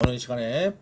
오늘 시간에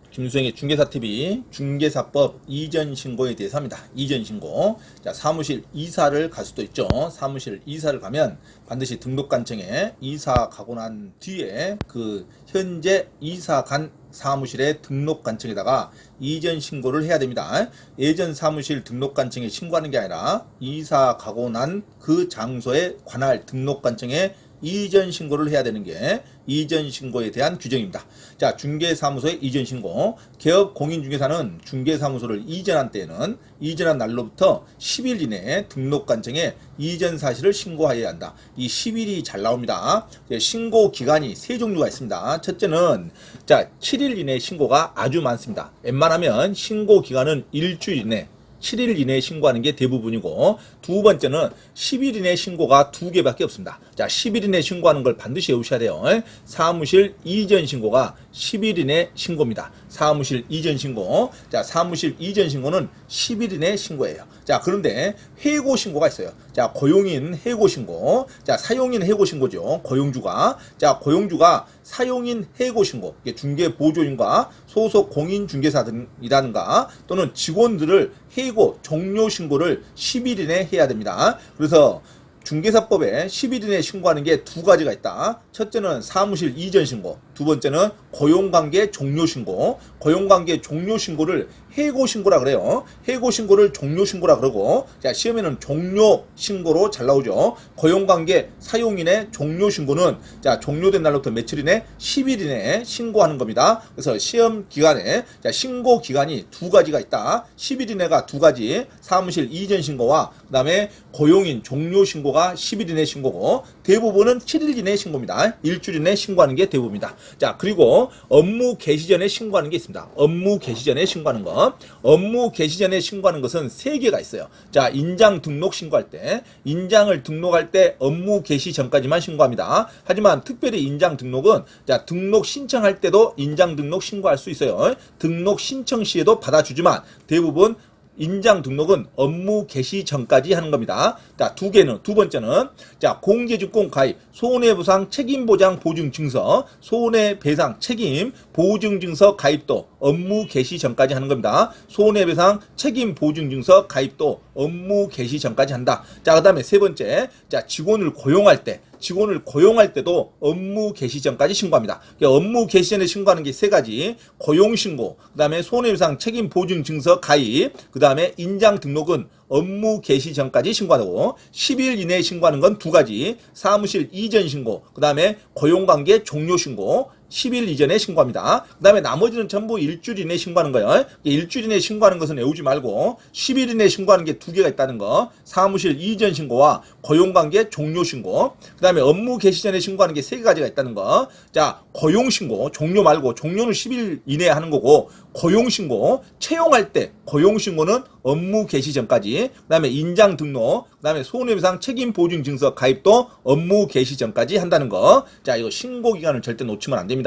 김수영의 중개사TV 중개사법 이전 신고에 대해서 합니다. 이전 신고. 자, 사무실 이사를 갈 수도 있죠. 사무실 이사를 가면 반드시 등록관청에 이사 가고 난 뒤에 그 현재 이사 간 사무실의 등록관청에다가 이전 신고를 해야 됩니다. 예전 사무실 등록관청에 신고하는 게 아니라 이사 가고 난 그 장소에 관할 등록관청에 이전 신고를 해야 되는 게 이전 신고에 대한 규정입니다. 자, 중개사무소의 이전 신고. 개업 공인중개사는 중개사무소를 이전한 때에는 이전한 날로부터 10일 이내에 등록관청에 이전 사실을 신고하여야 한다. 이 10일이 잘 나옵니다. 신고 기간이 세 종류가 있습니다. 첫째는 자, 7일 이내 신고가 아주 많습니다. 웬만하면 신고 기간은 일주일 이내 7일 이내에 신고하는 게 대부분이고, 두 번째는 10일 이내 신고가 2개밖에 없습니다. 자, 10일 이내 신고하는 걸 반드시 외우셔야 돼요. 사무실 이전 신고가 10일 이내 신고입니다. 사무실 이전 신고. 자, 사무실 이전 신고는 10일 이내 신고예요. 자, 그런데 해고 신고가 있어요. 자, 고용인 해고 신고. 자, 사용인 해고 신고죠. 고용주가. 자, 고용주가 사용인 해고 신고. 이게 중개 보조인과 소속 공인 중개사들이라든가 또는 직원들을 해고 종료 신고를 10일 이내 해야 됩니다. 그래서 중개사법에 10일 이내 신고하는 게 두 가지가 있다. 첫째는 사무실 이전 신고, 두 번째는 고용관계 종료 신고. 고용관계 종료 신고를 해고 신고라 그래요. 해고 신고를 종료 신고라 그러고, 자, 시험에는 종료 신고로 잘 나오죠. 고용관계 사용인의 종료 신고는 자, 종료된 날로부터 며칠 이내 10일 이내에 신고하는 겁니다. 그래서 시험 기간에 자, 신고 기간이 두 가지가 있다. 10일 이내가 두 가지, 사무실 이전 신고와 그다음에 고용인 종료 신고가 10일 이내 신고고, 대부분은 7일 이내 신고입니다. 일주일 이내 신고하는 게 대부분입니다. 자, 그리고 업무 개시 전에 신고하는 게 있습니다. 업무 개시 전에 신고하는 거. 업무 개시 전에 신고하는 것은 3개가 있어요. 자, 인장 등록 신고할 때, 인장을 등록할 때 업무 개시 전까지만 신고합니다. 하지만 특별히 인장 등록은 자, 등록 신청할 때도 인장 등록 신고할 수 있어요. 등록 신청 시에도 받아주지만 대부분 인장 등록은 업무 개시 전까지 하는 겁니다. 자, 두 번째는 자, 공제증권 가입, 손해보상 책임보장 보증증서, 손해배상 책임 보증증서 가입도 업무 개시 전까지 하는 겁니다. 손해배상 책임 보증증서 가입도 업무 개시 전까지 한다. 자, 그다음에 세 번째, 자, 직원을 고용할 때도 업무 개시 전까지 신고합니다. 업무 개시 전에 신고하는 게 세 가지. 고용 신고, 그다음에 손해배상 책임 보증 증서 가입, 그다음에 인장 등록은 업무 개시 전까지 신고하고, 10일 이내에 신고하는 건 두 가지. 사무실 이전 신고, 그다음에 고용관계 종료 신고. 10일 이전에 신고합니다. 그 다음에 나머지는 전부 일주일 이내에 신고하는 거예요. 일주일 이내에 신고하는 것은 외우지 말고 10일 이내에 신고하는 게 두 개가 있다는 거. 사무실 이전 신고와 고용관계 종료 신고. 그 다음에 업무 개시 전에 신고하는 게 3가지가 있다는 거. 자, 고용 신고, 종료 말고 종료는 10일 이내에 하는 거고, 고용 신고, 채용할 때 고용 신고는 업무 개시 전까지. 그 다음에 인장 등록, 그 다음에 손해배상 책임 보증 증서 가입도 업무 개시 전까지 한다는 거. 자, 이거 신고 기간을 절대 놓치면 안 됩니다.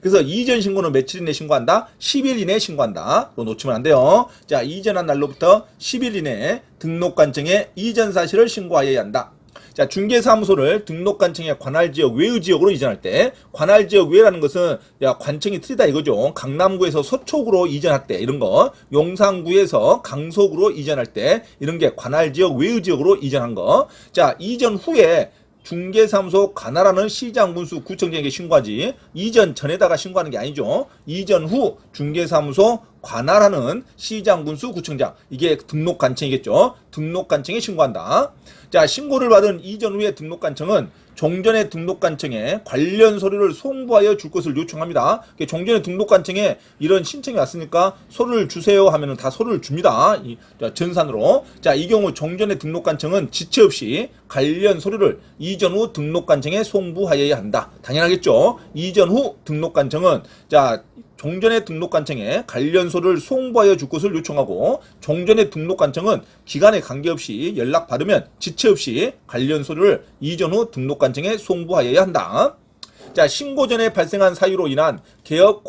그래서 이전 신고는 며칠 이내에 신고한다? 10일 이내에 신고한다. 또 놓치면 안 돼요. 자, 이전한 날로부터 10일 이내에 등록관청에 이전 사실을 신고하여야 한다. 자, 중개사무소를 등록관청의 관할지역 외의 지역으로 이전할 때, 관할지역 외라는 것은 야, 관청이 틀리다 이거죠. 강남구에서 서초구로 이전할 때 이런 거, 용산구에서 강서구로 이전할 때 이런 게 관할지역 외의 지역으로 이전한 거. 자, 이전 후에 중개사무소 관할하는 시장군수 구청장에게 신고하지, 이전 전에다가 신고하는 게 아니죠. 이전 후 중개사무소 관할하는 시장군수 구청장, 이게 등록관청이겠죠. 등록관청에 신고한다. 자, 신고를 받은 이전 후에 등록관청은 종전의 등록관청에 관련 서류를 송부하여 줄 것을 요청합니다. 종전의 등록관청에 이런 신청이 왔으니까 서류를 주세요 하면은 다 서류를 줍니다. 전산으로. 자, 이 경우 종전의 등록관청은 지체 없이 관련 서류를 이전 후 등록관청에 송부하여야 한다. 당연하겠죠. 이전 후 등록관청은 자, 종전의 등록관청에 관련 서류를 송부하여 줄 것을 요청하고, 종전의 등록관청은 기간에 관계없이 연락받으면 지체 없이 관련 서류를 이전 후 등록관청에 송부하여야 한다. 자, 신고 전에 발생한 사유로 인한 개업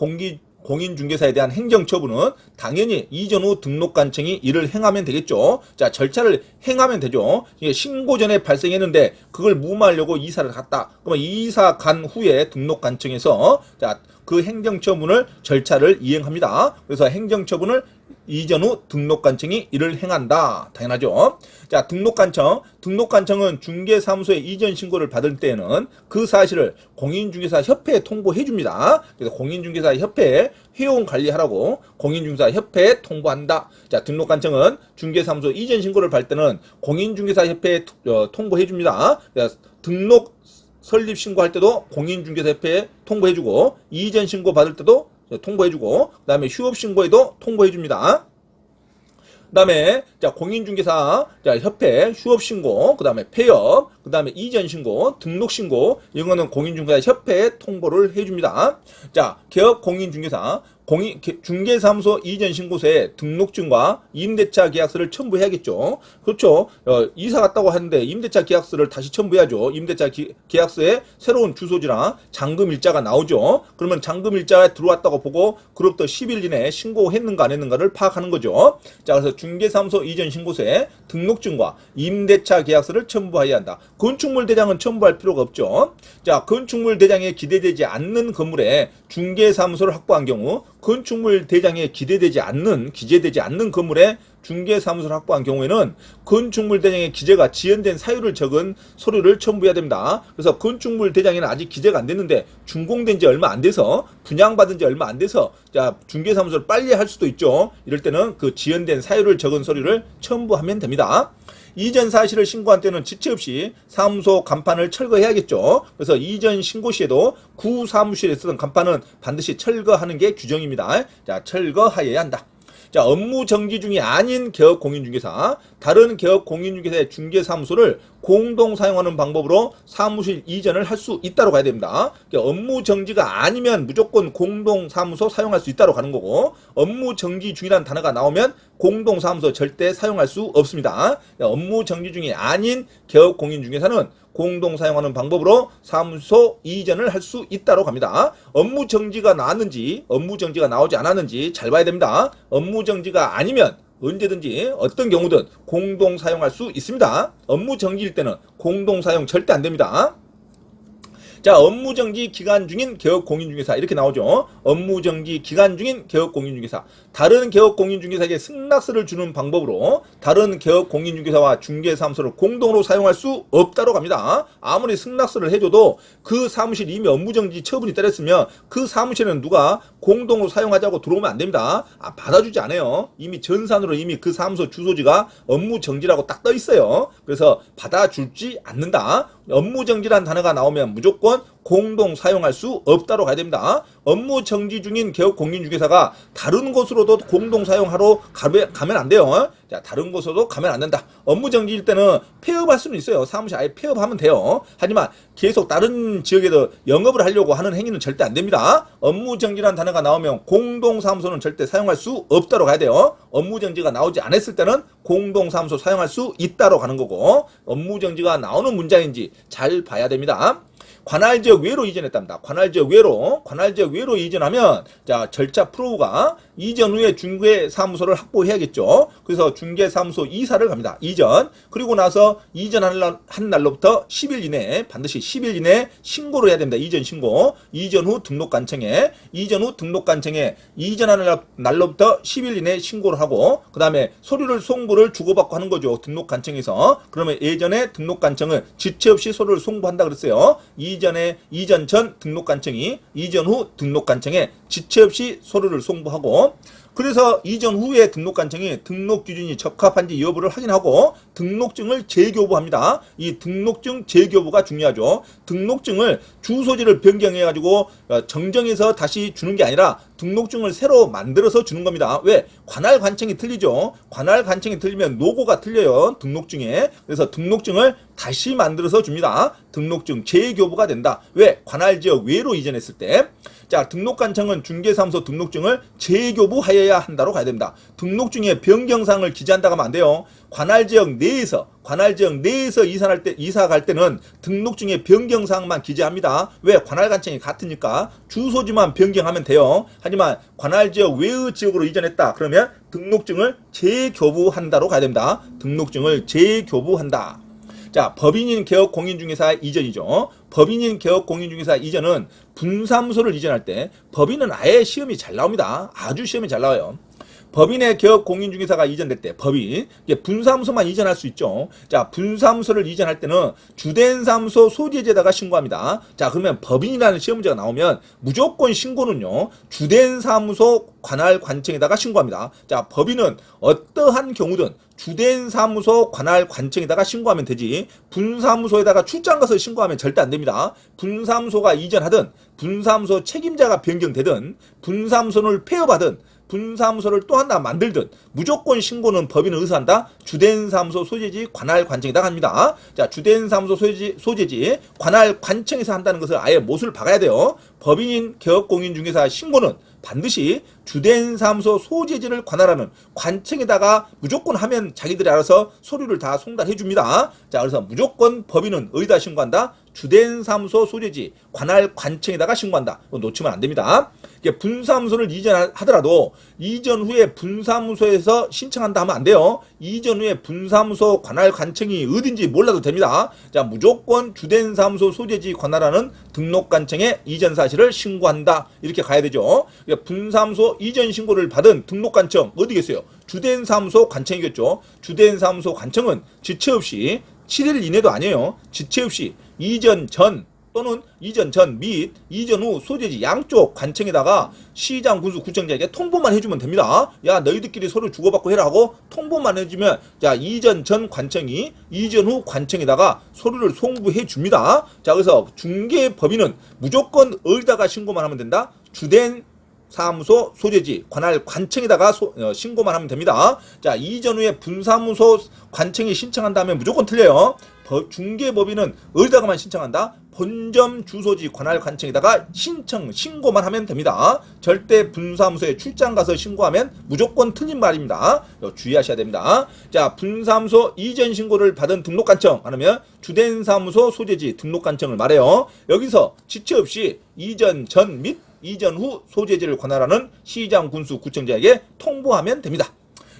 공인중개사에 대한 행정처분은 당연히 이전 후 등록관청이 이를 행하면 되겠죠. 자, 절차를 행하면 되죠. 이게 신고 전에 발생했는데 그걸 무마하려고 이사를 갔다. 그러면 이사 간 후에 등록관청에서 자, 그 행정처분을 절차를 이행합니다. 그래서 행정처분을 이전 후 등록관청이 이를 행한다. 당연하죠. 자, 등록관청은 중개사무소에 이전 신고를 받을 때에는 그 사실을 공인중개사 협회에 통보해 줍니다. 그래서 공인중개사 협회에 회원 관리하라고 공인중개사 협회에 통보한다. 자, 등록관청은 중개사무소 이전 신고를 받을 때는 공인중개사 협회에 통보해 줍니다. 등록 설립 신고할 때도 공인중개사협회에 통보해주고 이전 신고 받을 때도 통보해주고 그 다음에 휴업 신고에도 통보해줍니다. 그 다음에 자 공인중개사 자 협회 휴업 신고 그 다음에 폐업 그 다음에 이전 신고 등록 신고 이거는 공인중개사 협회에 통보를 해줍니다. 자 개업 공인중개사 중개사무소 이전 신고서에 등록증과 임대차 계약서를 첨부해야겠죠. 그렇죠. 이사 갔다고 하는데 임대차 계약서를 다시 첨부해야죠. 임대차 계약서에 새로운 주소지나 잔금일자가 나오죠. 그러면 잔금일자에 들어왔다고 보고 그로부터 10일 이내에 신고했는가 안 했는가를 파악하는 거죠. 자 그래서 중개사무소 이전 신고서에 등록증과 임대차 계약서를 첨부해야 한다. 건축물 대장은 첨부할 필요가 없죠. 자 건축물 대장에 기재되지 않는 건물에 중개사무소를 확보한 경우 건축물 대장에 기재되지 않는 건물에 중개사무소를 확보한 경우에는 건축물 대장의 기재가 지연된 사유를 적은 서류를 첨부해야 됩니다. 그래서 건축물 대장에는 아직 기재가 안 됐는데 준공된 지 얼마 안 돼서 분양받은 지 얼마 안 돼서 자 중개사무소를 빨리 할 수도 있죠. 이럴 때는 그 지연된 사유를 적은 서류를 첨부하면 됩니다. 이전 사실을 신고한 때는 지체 없이 사무소 간판을 철거해야겠죠. 그래서 이전 신고 시에도 구 사무실에 쓰던 간판은 반드시 철거하는 게 규정입니다. 자, 철거하여야 한다. 자, 업무 정지 중이 아닌 개업 공인중개사, 다른 개업 공인중개사의 중개사무소를 공동 사용하는 방법으로 사무실 이전을 할 수 있다고 가야 됩니다. 그러니까 업무 정지가 아니면 무조건 공동 사무소 사용할 수 있다고 가는 거고, 업무 정지 중이라는 단어가 나오면 공동 사무소 절대 사용할 수 없습니다. 그러니까 업무 정지 중이 아닌 개업 공인중개사는 공동 사용하는 방법으로 사무소 이전을 할 수 있다고 합니다. 업무 정지가 나왔는지 업무 정지가 나오지 않았는지 잘 봐야 됩니다. 업무 정지가 아니면 언제든지 어떤 경우든 공동 사용할 수 있습니다. 업무 정지일 때는 공동 사용 절대 안 됩니다. 자, 업무정지 기간 중인 개업공인중개사 이렇게 나오죠. 업무정지 기간 중인 개업공인중개사. 다른 개업공인중개사에게 승낙서를 주는 방법으로 다른 개업공인중개사와 중개사무소를 공동으로 사용할 수 없다고 합니다. 아무리 승낙서를 해줘도 그 사무실 이미 업무정지 처분이 때렸으면 그 사무실에는 누가 공동으로 사용하자고 들어오면 안 됩니다. 받아주지 않아요. 이미 전산으로 이미 그 사무소 주소지가 업무정지라고 딱 떠 있어요. 그래서 받아주지 않는다. 업무정지라는 단어가 나오면 무조건 공동 사용할 수 없다고 가야 됩니다. 업무 정지 중인 개업 공인중개사가 다른 곳으로도 공동 사용하러 가면 안 돼요. 자, 다른 곳으로도 가면 안 된다. 업무 정지일 때는 폐업할 수는 있어요. 사무실 아예 폐업하면 돼요. 하지만 계속 다른 지역에도 영업을 하려고 하는 행위는 절대 안 됩니다. 업무 정지라는 단어가 나오면 공동 사무소는 절대 사용할 수 없다고 가야 돼요. 업무 정지가 나오지 않았을 때는 공동 사무소 사용할 수 있다고 가는 거고, 업무 정지가 나오는 문장인지 잘 봐야 됩니다. 관할지역 외로 이전했답니다. 관할지역 외로 이전하면 자 절차 프로가 이전 후에 중개사무소를 확보해야겠죠. 그래서 중개사무소 이사를 갑니다. 이전. 그리고 나서 이전한 날로부터 10일 이내에 반드시 10일 이내에 신고를 해야 됩니다. 이전 신고. 이전 후 등록관청에 이전하는 날로부터 10일 이내에 신고를 하고 그 다음에 서류를 송부를 주고받고 하는 거죠. 등록관청에서. 그러면 예전에 등록관청은 지체 없이 서류를 송부한다 그랬어요. 이전 전 등록관청이 이전 후 등록관청에 지체 없이 서류를 송부하고 그래서 이전 후에 등록관청이 등록 기준이 적합한지 여부를 확인하고 등록증을 재교부합니다. 이 등록증 재교부가 중요하죠. 등록증을 주소지를 변경해가지고 정정해서 다시 주는 게 아니라 등록증을 새로 만들어서 주는 겁니다. 왜? 관할 관청이 틀리죠. 관할 관청이 틀리면 노고가 틀려요. 등록증에. 그래서 등록증을 다시 만들어서 줍니다. 등록증 재교부가 된다. 왜? 관할 지역 외로 이전했을 때. 자, 등록관청은 중개사무소 등록증을 재교부하여야 한다로 가야 됩니다. 등록증에 변경사항을 기재한다고 하면 안 돼요. 관할지역 내에서 이사 갈 때는 등록증에 변경사항만 기재합니다. 왜? 관할관청이 같으니까 주소지만 변경하면 돼요. 하지만 관할지역 외의 지역으로 이전했다. 그러면 등록증을 재교부한다로 가야 됩니다. 등록증을 재교부한다. 자, 법인인 개업 공인중개사 이전이죠. 법인인 개업 공인중개사 이전은 분사무소를 이전할 때 법인은 아예 시험이 잘 나옵니다. 아주 시험이 잘 나와요. 법인의 개업 공인중개사가 이전될 때 법인 분사무소만 이전할 수 있죠. 자, 분사무소를 이전할 때는 주된 사무소 소재지에다가 신고합니다. 자, 그러면 법인이라는 시험 문제가 나오면 무조건 신고는요 주된 사무소 관할 관청에다가 신고합니다. 자, 법인은 어떠한 경우든 주된 사무소 관할 관청에다가 신고하면 되지 분사무소에다가 출장 가서 신고하면 절대 안 됩니다. 분사무소가 이전하든 분사무소 책임자가 변경되든 분사무소를 폐업하든 분사무소를 또 하나 만들든 무조건 신고는 법인은 의사한다. 주된 사무소 소재지 관할 관청에다 합니다. 자, 주된 사무소 소재지 관할 관청에서 한다는 것을 아예 못을 박아야 돼요. 법인인 개업공인중개사 신고는 반드시 주된 사무소 소재지를 관할하는 관청에다가 무조건 하면 자기들이 알아서 서류를 다 송달해 줍니다. 자, 그래서 무조건 법인은 어디다 신고한다? 주된 사무소 소재지 관할 관청에다가 신고한다. 놓치면 안 됩니다. 분사무소를 이전하더라도 이전 후에 분사무소에서 신청한다 하면 안 돼요. 이전 후에 분사무소 관할 관청이 어딘지 몰라도 됩니다. 자, 무조건 주된 사무소 소재지 관할하는 등록관청에 이전 사실을 신고한다. 이렇게 가야 되죠. 분사무소 이전 신고를 받은 등록관청 어디겠어요? 주된 사무소 관청이겠죠. 주된 사무소 관청은 지체 없이 7일 이내도 아니에요. 지체 없이 이전 전 또는 이전 전 및 이전 후 소재지 양쪽 관청에다가 시장, 군수, 구청장에게 통보만 해주면 됩니다. 야, 너희들끼리 서로 주고받고 해라 하고 통보만 해주면 자, 이전 전 관청이 이전 후 관청에다가 서류를 송부해 줍니다. 자, 그래서 중개법인은 무조건 어디다가 신고만 하면 된다? 주된 사무소 소재지 관할 관청에다가 신고만 하면 됩니다. 자, 이전 후에 분사무소 관청이 신청한다면 무조건 틀려요. 중개법인은 어디다가만 신청한다? 본점 주소지 관할 관청에다가 신고만 하면 됩니다. 절대 분사무소에 출장 가서 신고하면 무조건 틀린 말입니다. 주의하셔야 됩니다. 자, 분사무소 이전 신고를 받은 등록관청 아니면 주된 사무소 소재지 등록관청을 말해요. 여기서 지체 없이 이전 전 및 이전 후 소재지를 관할하는 시장, 군수, 구청장에게 통보하면 됩니다.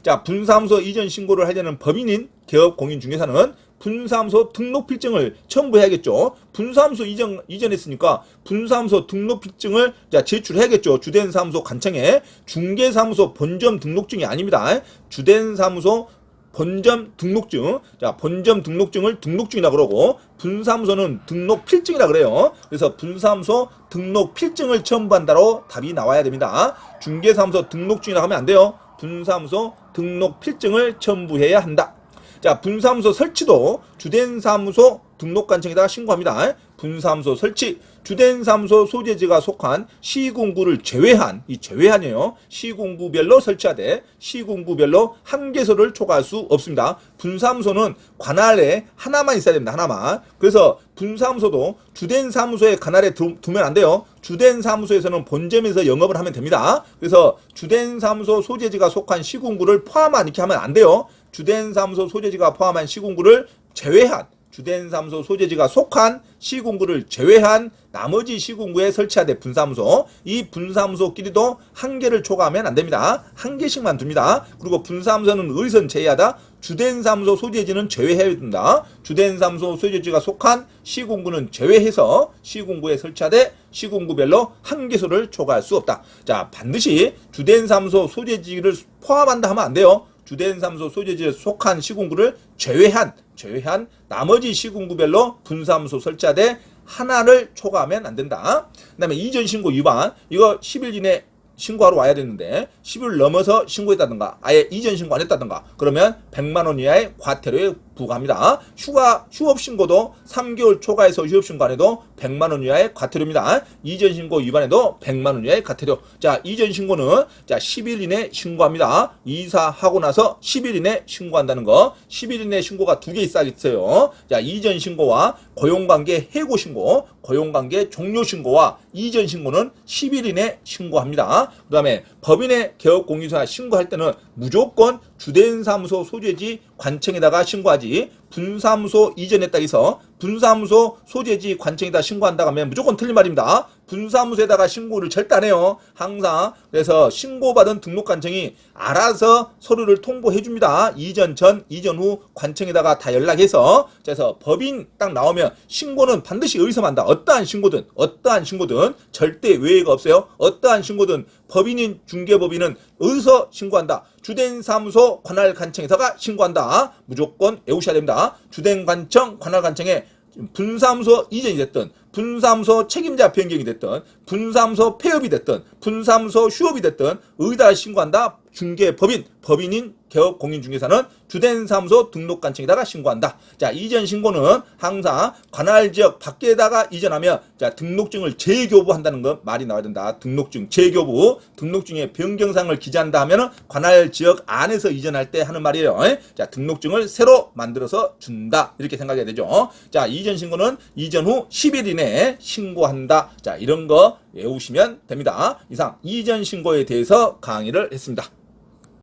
자, 분사무소 이전 신고를 하려는 법인인 개업 공인중개사는 분사무소 등록필증을 첨부해야겠죠. 분사무소 이전했으니까 분사무소 등록필증을 제출해야겠죠. 주된 사무소 관청에 중개사무소 본점 등록증이 아닙니다. 주된 사무소 본점 등록증. 자, 본점 등록증을 등록증이라 그러고 분사무소는 등록필증이라 그래요. 그래서 분사무소 등록필증을 첨부한다로 답이 나와야 됩니다. 중개사무소 등록증이라 하면 안 돼요. 분사무소 등록필증을 첨부해야 한다. 자, 분사무소 설치도 주된 사무소 등록관청에다가 신고합니다. 분사무소 설치, 주된 사무소 소재지가 속한 시군구를 제외한, 이 제외한이에요. 시군구별로 설치하되 시군구별로 한 개소를 초과할 수 없습니다. 분사무소는 관할에 하나만 있어야 됩니다. 하나만. 그래서 분사무소도 주된 사무소의 관할에 두면 안 돼요. 주된 사무소에서는 본점에서 영업을 하면 됩니다. 그래서 주된 사무소 소재지가 속한 시군구를 포함한 이렇게 하면 안 돼요. 주된 사무소 소재지가 포함한 시군구를 제외한, 주된 사무소 소재지가 속한 시군구를 제외한 나머지 시군구에 설치하되 분사무소, 이 분사무소끼리도 한 개를 초과하면 안 됩니다. 한 개씩만 둡니다. 그리고 분사무소는 어디선 제외하다? 주된 사무소 소재지는 제외해야 된다. 주된 사무소 소재지가 속한 시군구는 제외해서 시군구에 설치하되 시군구별로 한 개소를 초과할 수 없다. 자, 반드시 주된 사무소 소재지를 포함한다 하면 안 돼요. 주된 사무소 소재지에 속한 시군구를 제외한 나머지 시군구별로 분사무소 설치하되 하나를 초과하면 안 된다. 그 다음에 이전 신고 위반, 이거 10일 이내 신고하러 와야 되는데 10일 넘어서 신고했다든가 아예 이전 신고 안 했다든가 그러면 100만 원 이하의 과태료에 부과합니다. 휴업 신고도 3개월 초과해서 휴업 신고 안 해도 100만 원 이하의 과태료입니다. 이전 신고 위반해도 100만 원 이하의 과태료. 자, 이전 신고는 10일 이내 신고합니다. 이사하고 나서 10일 이내 신고한다는 거. 10일 이내 신고가 두 개 있어요. 자, 이전 신고와 고용관계 해고 신고, 고용관계 종료 신고와 이전 신고는 10일 이내 신고합니다. 그 다음에 법인의 개업공인중개사 신고할 때는 무조건 주된 사무소 소재지 관청에다가 신고하지, 분사무소 이전했다 해서 분사무소 소재지 관청에다 신고한다고 하면 무조건 틀린 말입니다. 분사무소에다가 신고를 절대 안 해요. 항상. 그래서 신고받은 등록관청이 알아서 서류를 통보해 줍니다. 이전 전, 이전 후 관청에다가 다 연락해서. 그래서 법인 딱 나오면 신고는 반드시 어디서 한다. 어떠한 신고든 절대 외회가 없어요. 어떠한 신고든 법인인 중개법인은 어디서 신고한다. 주된 사무소 관할 관청에서가 신고한다. 무조건 외우셔야 됩니다. 주된 관청, 관할 관청에 분사무소 이전이 됐든, 분사무소 책임자 변경이 됐든, 분사무소 폐업이 됐든, 분사무소 휴업이 됐든 어디다 신고한다? 중개법인, 법인인 개업공인중개사는 주된 사무소 등록관청에다가 신고한다. 자, 이전 신고는 항상 관할 지역 밖에다가 이전하면 자, 등록증을 재교부한다는 거 말이 나와야 된다. 등록증 재교부, 등록증의 변경사항을 기재한다 하면은 관할 지역 안에서 이전할 때 하는 말이에요. 자, 등록증을 새로 만들어서 준다. 이렇게 생각해야 되죠. 자, 이전 신고는 이전 후 10일 이내에 신고한다. 자, 이런 거 외우시면 됩니다. 이상 이전 신고에 대해서 강의를 했습니다.